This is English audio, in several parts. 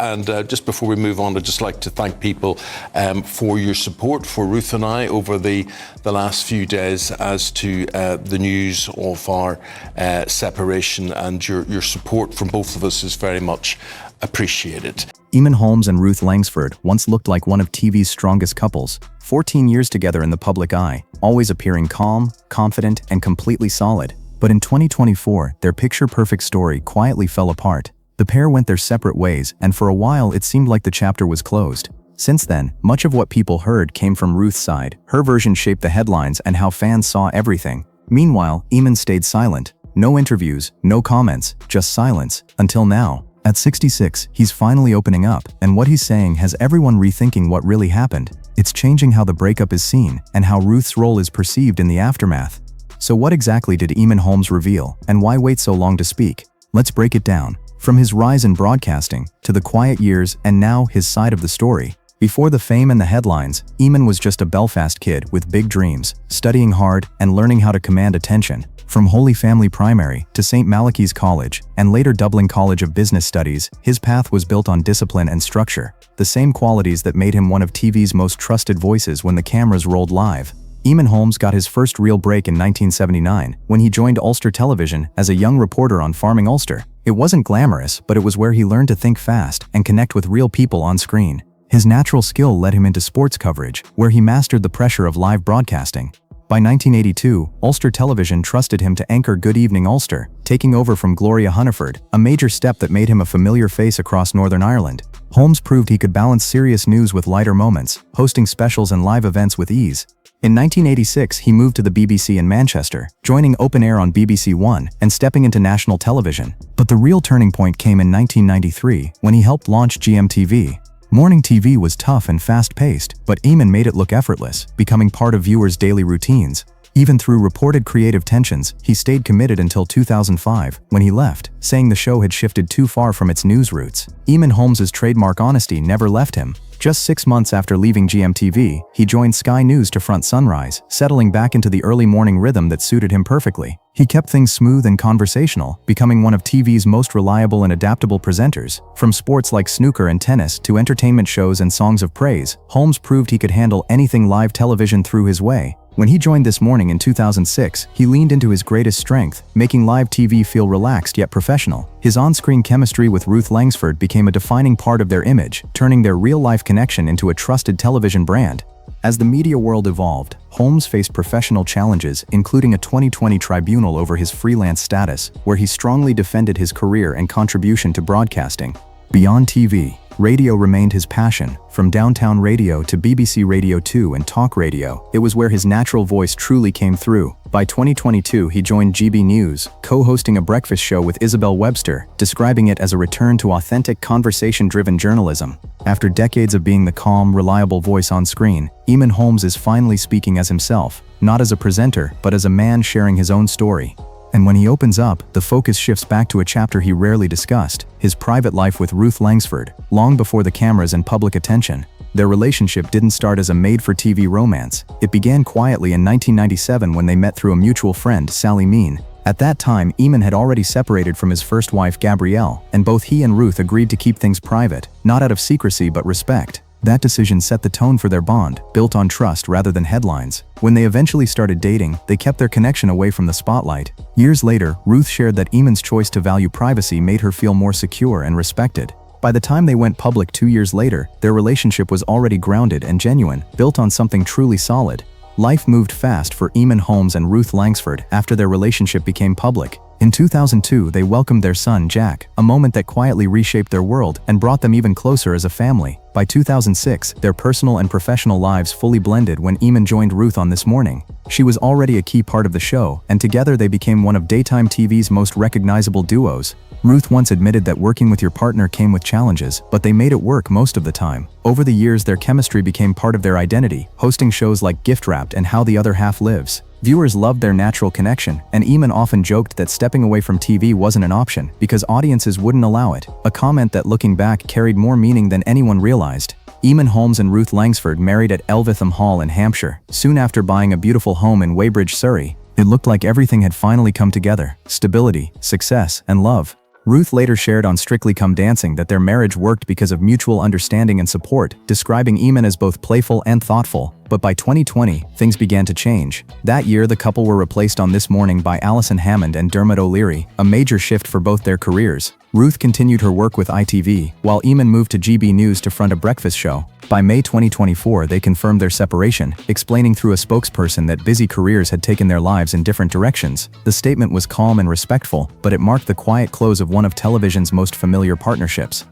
And just before we move on, I'd just like to thank people for your support for Ruth and I over the last few days as to the news of our separation, and your support from both of us is very much appreciated. Eamonn Holmes and Ruth Langsford once looked like one of TV's strongest couples, 14 years together in the public eye, always appearing calm, confident, and completely solid. But in 2024, their picture-perfect story quietly fell apart. The pair went their separate ways, and for a while it seemed like the chapter was closed. Since then, much of what people heard came from Ruth's side. Her version shaped the headlines and how fans saw everything. Meanwhile, Eamonn stayed silent. No interviews, no comments, just silence, until now. At 66, he's finally opening up, and what he's saying has everyone rethinking what really happened. It's changing how the breakup is seen, and how Ruth's role is perceived in the aftermath. So what exactly did Eamonn Holmes reveal, and why wait so long to speak? Let's break it down. From his rise in broadcasting, to the quiet years, and now his side of the story. Before the fame and the headlines, Eamonn was just a Belfast kid with big dreams, studying hard and learning how to command attention. From Holy Family Primary to St. Malachy's College, and later Dublin College of Business Studies, his path was built on discipline and structure, the same qualities that made him one of TV's most trusted voices when the cameras rolled live. Eamonn Holmes got his first real break in 1979, when he joined Ulster Television as a young reporter on Farming Ulster. It wasn't glamorous, but it was where he learned to think fast and connect with real people on screen. His natural skill led him into sports coverage, where he mastered the pressure of live broadcasting. By 1982, Ulster Television trusted him to anchor Good Evening Ulster, taking over from Gloria Hunniford, a major step that made him a familiar face across Northern Ireland. Holmes proved he could balance serious news with lighter moments, hosting specials and live events with ease. In 1986, he moved to the BBC in Manchester, joining Open Air on BBC One and stepping into national television. But the real turning point came in 1993, when he helped launch GMTV. Morning TV was tough and fast-paced, but Eamonn made it look effortless, becoming part of viewers' daily routines. Even through reported creative tensions, he stayed committed until 2005, when he left, saying the show had shifted too far from its news roots. Eamonn Holmes' trademark honesty never left him. Just 6 months after leaving GMTV, he joined Sky News to front Sunrise, settling back into the early morning rhythm that suited him perfectly. He kept things smooth and conversational, becoming one of TV's most reliable and adaptable presenters. From sports like snooker and tennis to entertainment shows and songs of praise, Holmes proved he could handle anything live television threw his way. When he joined This Morning in 2006, he leaned into his greatest strength, making live TV feel relaxed yet professional. His on-screen chemistry with Ruth Langsford became a defining part of their image, turning their real-life connection into a trusted television brand. As the media world evolved, Holmes faced professional challenges, including a 2020 tribunal over his freelance status, where he strongly defended his career and contribution to broadcasting. Beyond TV, radio remained his passion. From downtown radio to BBC Radio 2 and talk radio, it was where his natural voice truly came through. By 2022, he joined GB News, co-hosting a breakfast show with Isabel Webster, describing it as a return to authentic, conversation-driven journalism. After decades of being the calm, reliable voice on screen, Eamonn Holmes is finally speaking as himself, not as a presenter, but as a man sharing his own story. And when he opens up, the focus shifts back to a chapter he rarely discussed, his private life with Ruth Langsford, long before the cameras and public attention. Their relationship didn't start as a made-for-TV romance. It began quietly in 1997 when they met through a mutual friend, Sally Mean. At that time, Eamonn had already separated from his first wife, Gabrielle, and both he and Ruth agreed to keep things private, not out of secrecy but respect. That decision set the tone for their bond, built on trust rather than headlines. When they eventually started dating, they kept their connection away from the spotlight. Years later, Ruth shared that Eamonn's choice to value privacy made her feel more secure and respected. By the time they went public 2 years later, their relationship was already grounded and genuine, built on something truly solid. Life moved fast for Eamonn Holmes and Ruth Langsford after their relationship became public. In 2002, they welcomed their son, Jack, a moment that quietly reshaped their world and brought them even closer as a family. By 2006, their personal and professional lives fully blended when Eamonn joined Ruth on This Morning. She was already a key part of the show, and together they became one of daytime TV's most recognizable duos. Ruth once admitted that working with your partner came with challenges, but they made it work most of the time. Over the years, their chemistry became part of their identity, hosting shows like Gift Wrapped and How the Other Half Lives. Viewers loved their natural connection, and Eamonn often joked that stepping away from TV wasn't an option because audiences wouldn't allow it, a comment that looking back carried more meaning than anyone realized. Eamonn Holmes and Ruth Langsford married at Elvetham Hall in Hampshire, soon after buying a beautiful home in Weybridge, Surrey. It looked like everything had finally come together: stability, success, and love. Ruth later shared on Strictly Come Dancing that their marriage worked because of mutual understanding and support, describing Eamonn as both playful and thoughtful. But by 2020, things began to change. That year, the couple were replaced on This Morning by Alison Hammond and Dermot O'Leary, a major shift for both their careers. Ruth continued her work with ITV, while Eamonn moved to GB News to front a breakfast show. By May 2024, they confirmed their separation, explaining through a spokesperson that busy careers had taken their lives in different directions. The statement was calm and respectful, but it marked the quiet close of one of television's most familiar partnerships.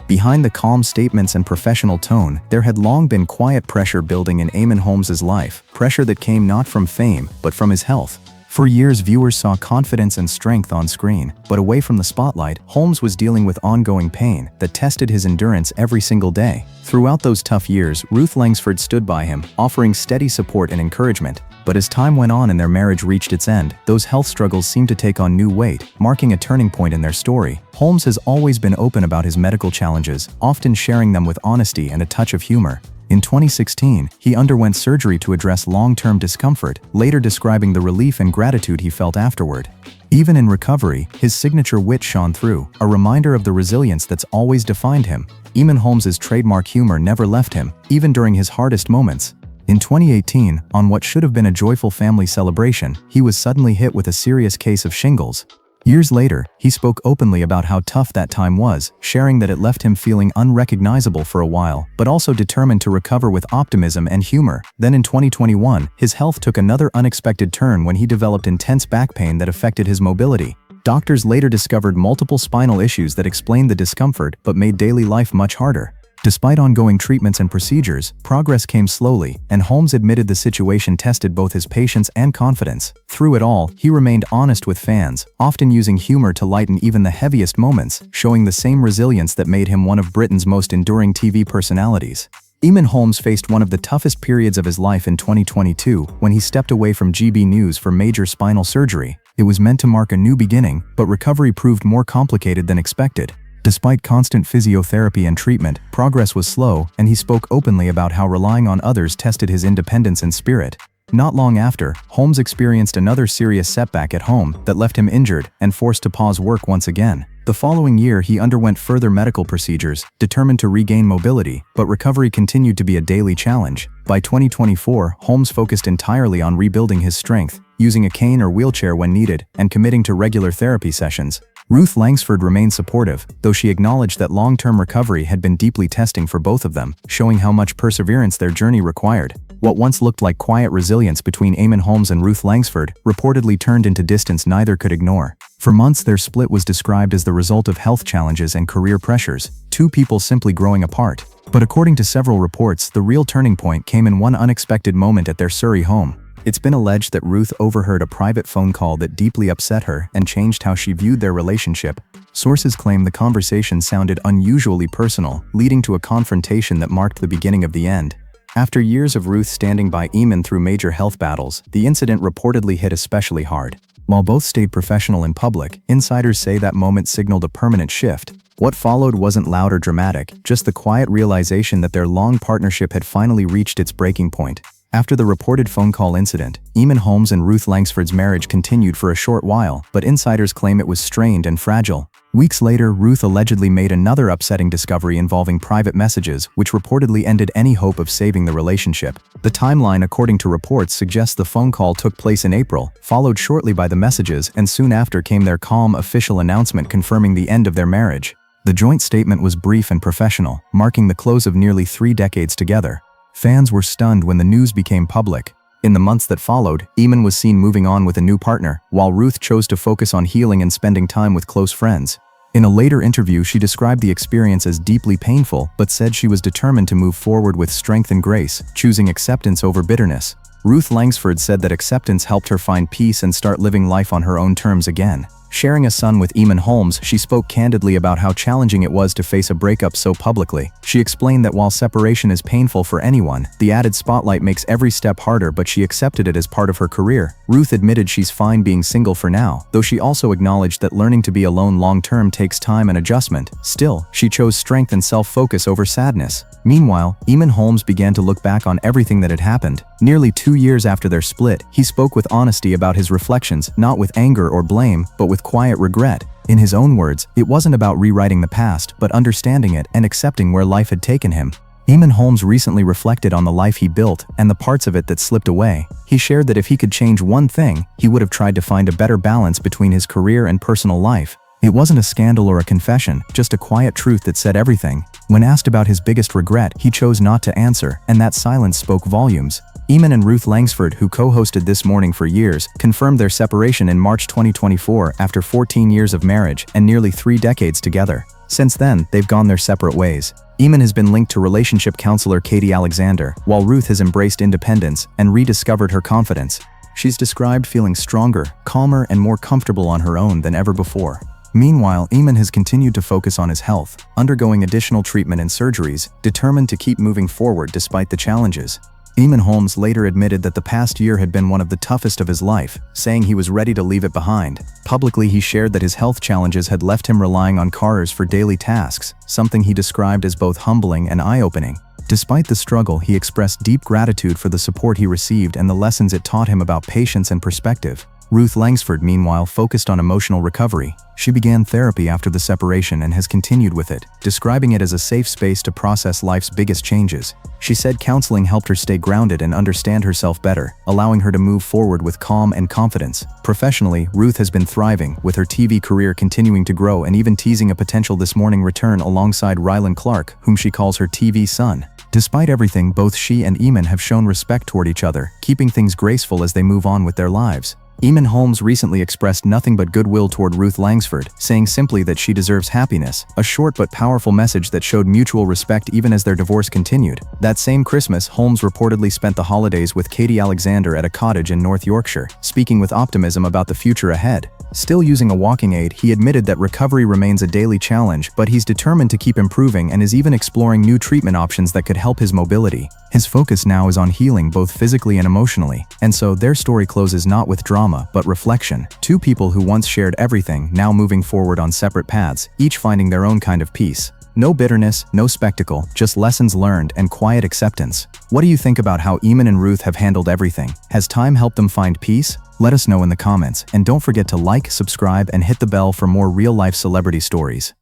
Behind the calm statements and professional tone, there had long been quiet pressure building in Eamonn Holmes' life, pressure that came not from fame, but from his health. For years, viewers saw confidence and strength on screen, but away from the spotlight, Holmes was dealing with ongoing pain that tested his endurance every single day. Throughout those tough years, Ruth Langsford stood by him, offering steady support and encouragement. But as time went on and their marriage reached its end, those health struggles seemed to take on new weight, marking a turning point in their story. Holmes has always been open about his medical challenges, often sharing them with honesty and a touch of humor. In 2016, he underwent surgery to address long-term discomfort, later describing the relief and gratitude he felt afterward. Even in recovery, his signature wit shone through, a reminder of the resilience that's always defined him. Eamonn Holmes' trademark humor never left him, even during his hardest moments. In 2018, on what should have been a joyful family celebration, he was suddenly hit with a serious case of shingles. Years later, he spoke openly about how tough that time was, sharing that it left him feeling unrecognizable for a while, but also determined to recover with optimism and humor. Then in 2021, his health took another unexpected turn when he developed intense back pain that affected his mobility. Doctors later discovered multiple spinal issues that explained the discomfort but made daily life much harder. Despite ongoing treatments and procedures, progress came slowly, and Holmes admitted the situation tested both his patience and confidence. Through it all, he remained honest with fans, often using humor to lighten even the heaviest moments, showing the same resilience that made him one of Britain's most enduring TV personalities. Eamonn Holmes faced one of the toughest periods of his life in 2022 when he stepped away from GB News for major spinal surgery. It was meant to mark a new beginning, but recovery proved more complicated than expected. Despite constant physiotherapy and treatment, progress was slow, and he spoke openly about how relying on others tested his independence and spirit. Not long after, Holmes experienced another serious setback at home that left him injured and forced to pause work once again. The following year, he underwent further medical procedures, determined to regain mobility, but recovery continued to be a daily challenge. By 2024, Holmes focused entirely on rebuilding his strength, using a cane or wheelchair when needed, and committing to regular therapy sessions. Ruth Langsford remained supportive, though she acknowledged that long-term recovery had been deeply testing for both of them, showing how much perseverance their journey required. What once looked like quiet resilience between Eamonn Holmes and Ruth Langsford reportedly turned into distance neither could ignore. For months, their split was described as the result of health challenges and career pressures, two people simply growing apart. But according to several reports, the real turning point came in one unexpected moment at their Surrey home. It's been alleged that Ruth overheard a private phone call that deeply upset her and changed how she viewed their relationship. Sources claim the conversation sounded unusually personal, leading to a confrontation that marked the beginning of the end. After years of Ruth standing by Eamonn through major health battles, the incident reportedly hit especially hard. While both stayed professional in public, insiders say that moment signaled a permanent shift. What followed wasn't loud or dramatic, just the quiet realization that their long partnership had finally reached its breaking point. After the reported phone call incident, Eamonn Holmes and Ruth Langsford's marriage continued for a short while, but insiders claim it was strained and fragile. Weeks later, Ruth allegedly made another upsetting discovery involving private messages, which reportedly ended any hope of saving the relationship. The timeline, according to reports, suggests the phone call took place in April, followed shortly by the messages, and soon after came their calm official announcement confirming the end of their marriage. The joint statement was brief and professional, marking the close of nearly 3 decades together. Fans were stunned when the news became public. In the months that followed, Eamonn was seen moving on with a new partner, while Ruth chose to focus on healing and spending time with close friends. In a later interview, she described the experience as deeply painful, but said she was determined to move forward with strength and grace, choosing acceptance over bitterness. Ruth Langsford said that acceptance helped her find peace and start living life on her own terms again. Sharing a son with Eamonn Holmes, she spoke candidly about how challenging it was to face a breakup so publicly. She explained that while separation is painful for anyone, the added spotlight makes every step harder, but she accepted it as part of her career. Ruth admitted she's fine being single for now, though she also acknowledged that learning to be alone long-term takes time and adjustment. Still, she chose strength and self-focus over sadness. Meanwhile, Eamonn Holmes began to look back on everything that had happened. Nearly 2 years after their split, he spoke with honesty about his reflections, not with anger or blame, but with with quiet regret. In his own words, it wasn't about rewriting the past, but understanding it and accepting where life had taken him. Eamonn Holmes recently reflected on the life he built and the parts of it that slipped away. He shared that if he could change one thing, he would have tried to find a better balance between his career and personal life. It wasn't a scandal or a confession, just a quiet truth that said everything. When asked about his biggest regret, he chose not to answer, and that silence spoke volumes. Eamonn and Ruth Langsford, who co-hosted This Morning for years, confirmed their separation in March 2024 after 14 years of marriage and nearly 3 decades together. Since then, they've gone their separate ways. Eamonn has been linked to relationship counselor Katie Alexander, while Ruth has embraced independence and rediscovered her confidence. She's described feeling stronger, calmer, and more comfortable on her own than ever before. Meanwhile, Eamonn has continued to focus on his health, undergoing additional treatment and surgeries, determined to keep moving forward despite the challenges. Eamonn Holmes later admitted that the past year had been one of the toughest of his life, saying he was ready to leave it behind. Publicly, he shared that his health challenges had left him relying on cars for daily tasks, something he described as both humbling and eye-opening. Despite the struggle, he expressed deep gratitude for the support he received and the lessons it taught him about patience and perspective. Ruth Langsford, meanwhile, focused on emotional recovery. She began therapy after the separation and has continued with it, describing it as a safe space to process life's biggest changes. She said counseling helped her stay grounded and understand herself better, allowing her to move forward with calm and confidence. Professionally, Ruth has been thriving, with her TV career continuing to grow and even teasing a potential This Morning return alongside Rylan Clark, whom she calls her TV son. Despite everything, both she and Eamonn have shown respect toward each other, keeping things graceful as they move on with their lives. Eamonn Holmes recently expressed nothing but goodwill toward Ruth Langsford, saying simply that she deserves happiness, a short but powerful message that showed mutual respect even as their divorce continued. That same Christmas, Holmes reportedly spent the holidays with Katie Alexander at a cottage in North Yorkshire, speaking with optimism about the future ahead. Still using a walking aid, he admitted that recovery remains a daily challenge, but he's determined to keep improving and is even exploring new treatment options that could help his mobility. His focus now is on healing both physically and emotionally, and so their story closes not with drama, but reflection. Two people who once shared everything, now moving forward on separate paths, each finding their own kind of peace. No bitterness, no spectacle, just lessons learned and quiet acceptance. What do you think about how Eamonn and Ruth have handled everything? Has time helped them find peace? Let us know in the comments, and don't forget to like, subscribe, and hit the bell for more real-life celebrity stories.